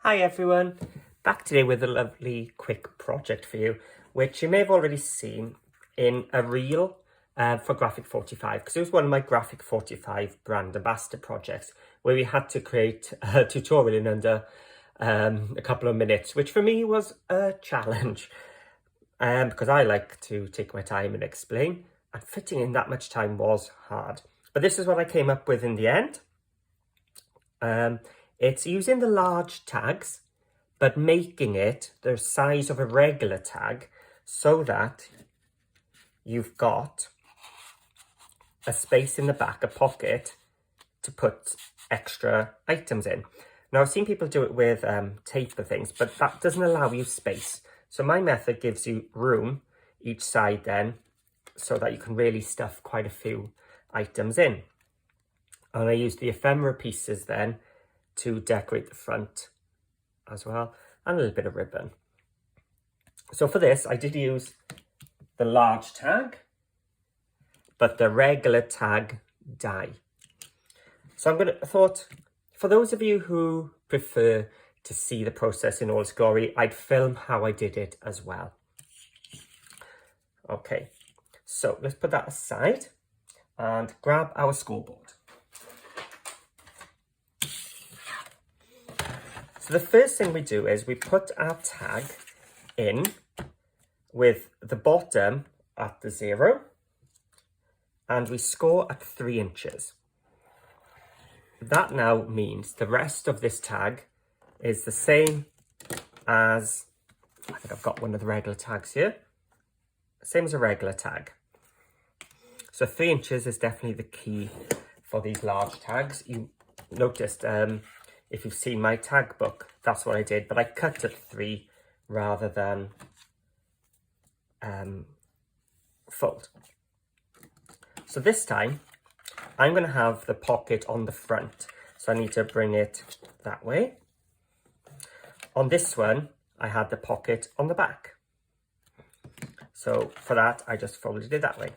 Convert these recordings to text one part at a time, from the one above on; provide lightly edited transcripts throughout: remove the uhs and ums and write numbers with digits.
Hi everyone, back today with a lovely quick project for you, which you may have already seen in a reel for G45, because it was one of my G45 Brand Ambassador projects where we had to create a tutorial in under a couple of minutes, which for me was a challenge because I like to take my time and explain, and fitting in that much time was hard. But this is what I came up with in the end. It's using the large tags, but making it the size of a regular tag so that you've got a space in the back, a pocket, to put extra items in. Now, I've seen people do it with tape and things, but that doesn't allow you space. So my method gives you room each side then, so that you can really stuff quite a few items in. And I use the ephemera pieces then to decorate the front as well, and a little bit of ribbon. So for this, I did use the large tag, but the regular tag die. So I thought, for those of you who prefer to see the process in all its glory, I'd film how I did it as well. Okay, so let's put that aside and grab our scoreboard. So the first thing we do is we put our tag in with the bottom at the 0, and we score at 3 inches. That now means the rest of this tag is the same as, I think I've got one of the regular tags here, same as a regular tag. So 3 inches is definitely the key for these large tags. You noticed, if you've seen my tag book, that's what I did, but I cut at 3 rather than fold. So this time, I'm going to have the pocket on the front, so I need to bring it that way. On this one, I had the pocket on the back. So for that, I just folded it that way.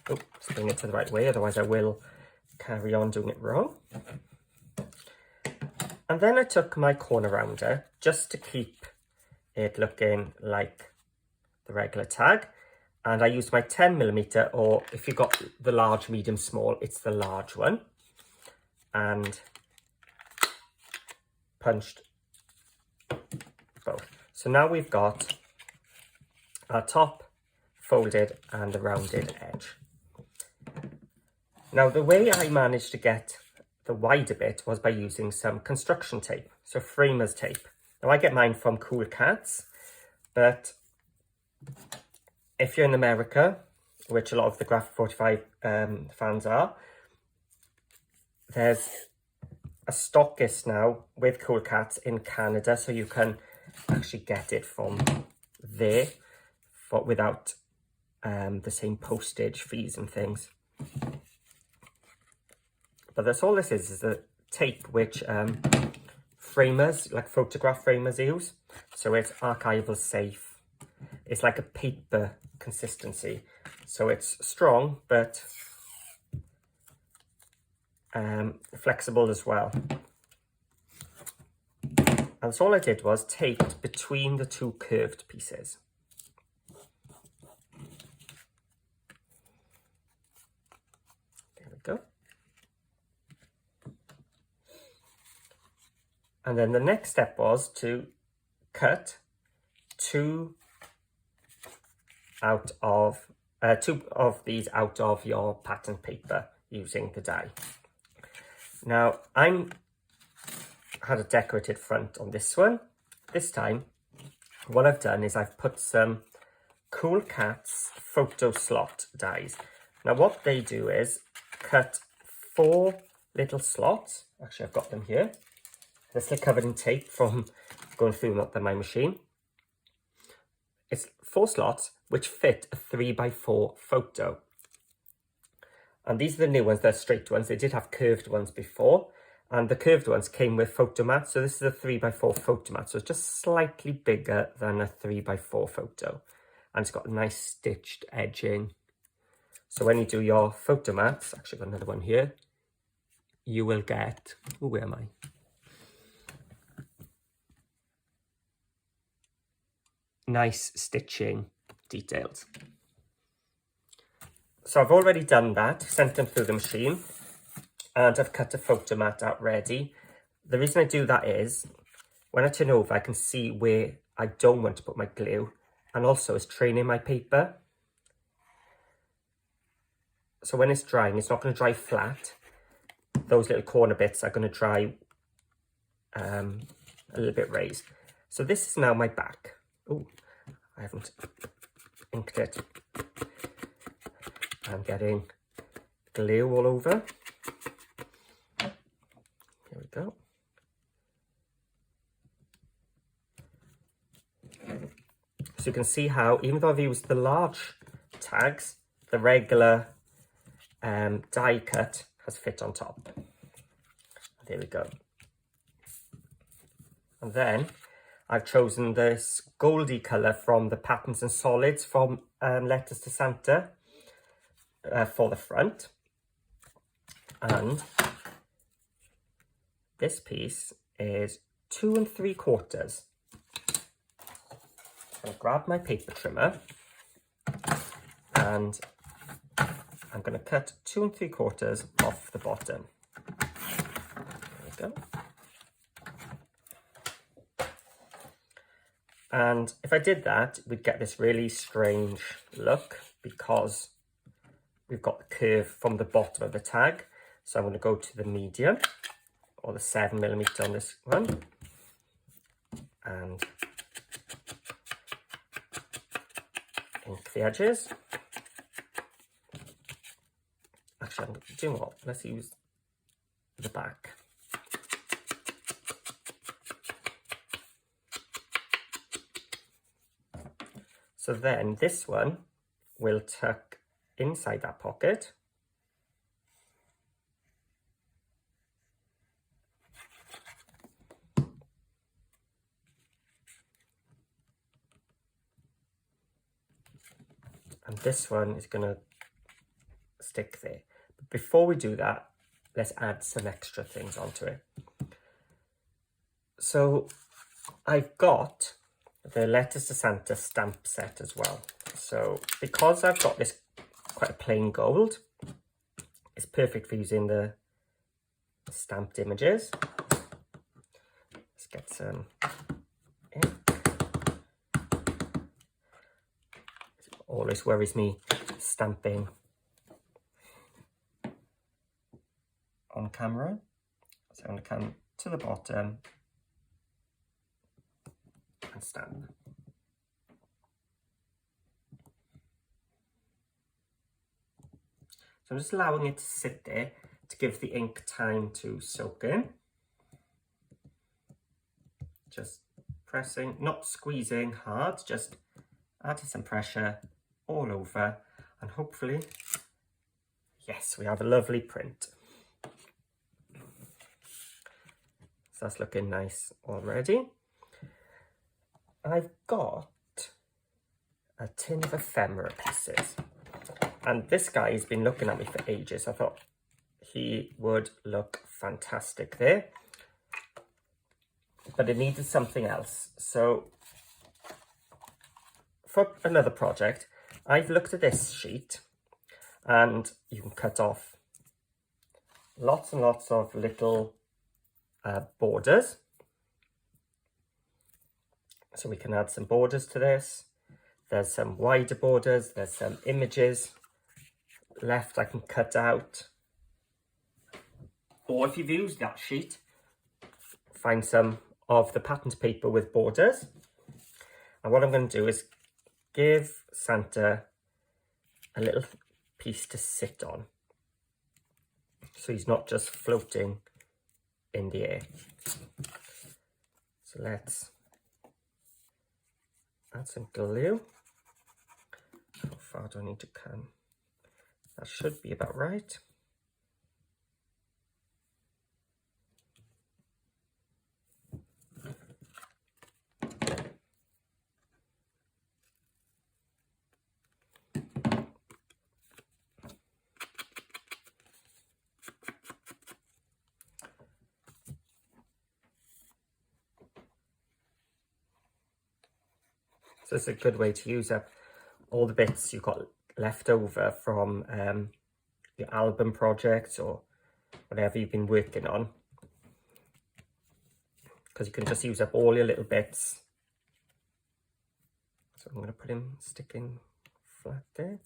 Oh, let's bring it to the right way, otherwise I will carry on doing it wrong. And then I took my corner rounder just to keep it looking like the regular tag, and I used my 10mm, or if you've got the large, medium, small, it's the large one, and punched both. So now we've got our top folded and the rounded edge. Now, the way I managed to get the wider bit was by using some construction tape, so framer's tape. Now, I get mine from Cool Cats, but if you're in America, which a lot of the G45 fans are, there's a stockist now with Cool Cats in Canada, so you can actually get it from there without the same postage fees and things. But that's all this is a tape which framers, like photograph framers, use. So it's archival safe. It's like a paper consistency. So it's strong, but flexible as well. And so all I did was taped between the two curved pieces. There we go. And then the next step was to cut two of these out of your pattern paper using the die. Now, I had a decorated front on this one. This time, what I've done is I've put some Cool Cats photo slot dies. Now, what they do is cut 4 little slots. Actually, I've got them here. They're still covered in tape from going through them up in my machine. It's 4 slots which fit a 3x4 photo. And these are the new ones, they're straight ones. They did have curved ones before, and the curved ones came with photo mats. So this is a 3x4 photo mat. So it's just slightly bigger than a 3x4 photo. And it's got a nice stitched edging. So when you do your photo mats, actually got another one here, you will get, where am I? Nice stitching details. So I've already done that, sent them through the machine, and I've cut a photo mat out ready. The reason I do that is, when I turn over, I can see where I don't want to put my glue, and also it's training my paper. So when it's drying, it's not going to dry flat. Those little corner bits are going to dry a little bit raised. So this is now my back. Oh, I haven't inked it. I'm getting glue all over. Here we go. So you can see how, even though I've used the large tags, the regular die cut has fit on top. There we go. And then I've chosen this goldy colour from the Patterns and Solids from Letters to Santa for the front. And this piece is 2 3/4. I'm going to grab my paper trimmer and I'm going to cut 2 3/4 off the bottom. There we go. And if I did that, we'd get this really strange look because we've got the curve from the bottom of the tag. So I'm going to go to the medium or the 7mm on this one. And ink the edges. Actually, I'm doing what? Let's use the back. So then this one will tuck inside that pocket. And this one is going to stick there. But before we do that, let's add some extra things onto it. So I've got the Letters to Santa stamp set as well. So because I've got this quite a plain gold, it's perfect for using the stamped images. Let's get some ink. It always worries me stamping on camera. So I'm going to come to the bottom and stamp. So I'm just allowing it to sit there to give the ink time to soak in. Just pressing, not squeezing hard, just adding some pressure all over, and hopefully, yes, we have a lovely print. So that's looking nice already. I've got a tin of ephemera pieces, and this guy has been looking at me for ages. I thought he would look fantastic there, but it needed something else. So for another project, I've looked at this sheet, and you can cut off lots and lots of little borders. So we can add some borders to this. There's some wider borders, there's some images left I can cut out. Or if you've used that sheet, find some of the patterned paper with borders. And what I'm going to do is give Santa a little piece to sit on, so he's not just floating in the air. So let's add some glue. How far do I need to come? That should be about right. So it's a good way to use up all the bits you've got left over from your album project or whatever you've been working on, because you can just use up all your little bits. So I'm going to put him sticking flat there.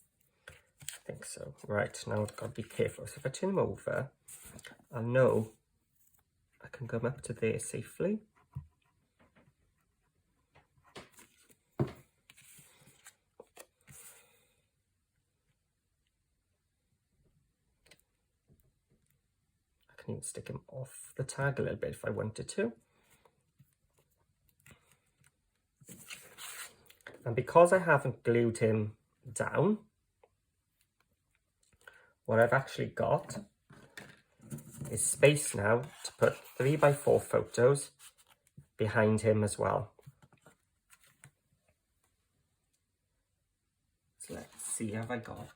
I think so. Right, now I've got to be careful. So if I turn him over, I know I can come up to there safely. I can even stick him off the tag a little bit if I wanted to. And because I haven't glued him down, what I've actually got is space now to put 3x4 photos behind him as well. So let's see, have I got...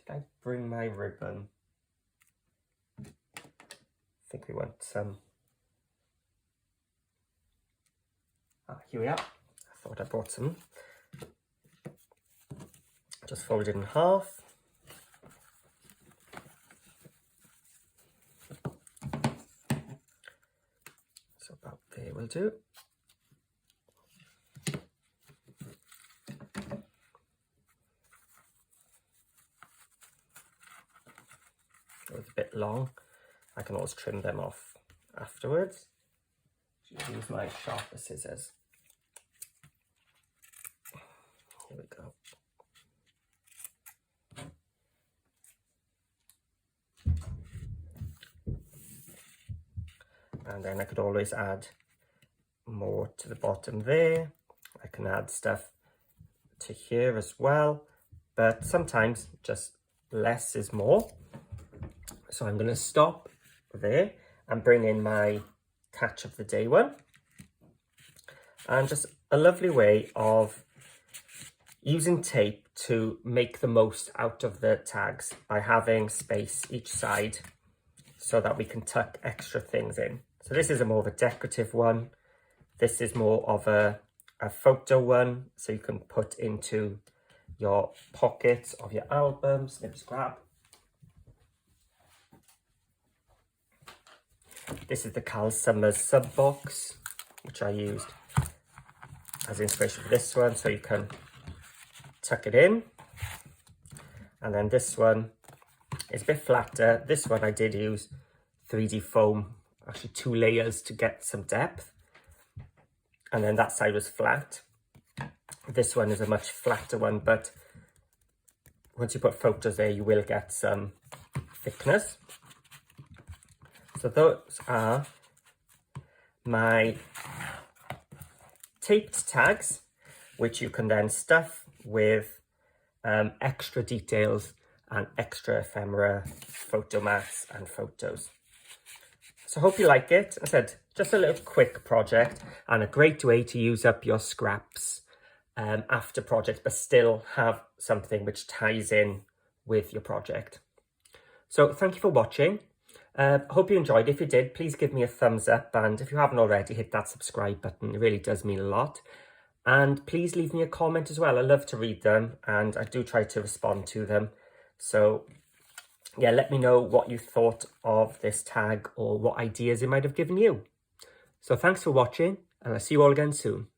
Did I bring my ribbon? I think we want some... here we are. I thought I brought some. Just fold it in half. So about there will do. It's a bit long. I can always trim them off afterwards. Use my sharper scissors. Here we go. And then I could always add more to the bottom there. I can add stuff to here as well, but sometimes just less is more. So I'm going to stop there and bring in my catch of the day one. And just a lovely way of using tape to make the most out of the tags by having space each side so that we can tuck extra things in. So this is a more of a decorative one. This is more of a photo one, so you can put into your pockets of your album. Snip, scrap. This is the Cal Summers sub box, which I used as inspiration for this one, so you can tuck it in. And then this one is a bit flatter. This one I did use 3D foam, actually 2 layers to get some depth. And then that side was flat. This one is a much flatter one, but once you put photos there, you will get some thickness. So those are my taped tags, which you can then stuff with extra details and extra ephemera, photo mats and photos. So I hope you like it. I said, just a little quick project and a great way to use up your scraps after project, but still have something which ties in with your project. So thank you for watching. Hope you enjoyed. If you did, please give me a thumbs up, and if you haven't already, hit that subscribe button. It really does mean a lot. And please leave me a comment as well. I love to read them, and I do try to respond to them. So yeah, let me know what you thought of this tag or what ideas it might have given you. So thanks for watching, and I'll see you all again soon.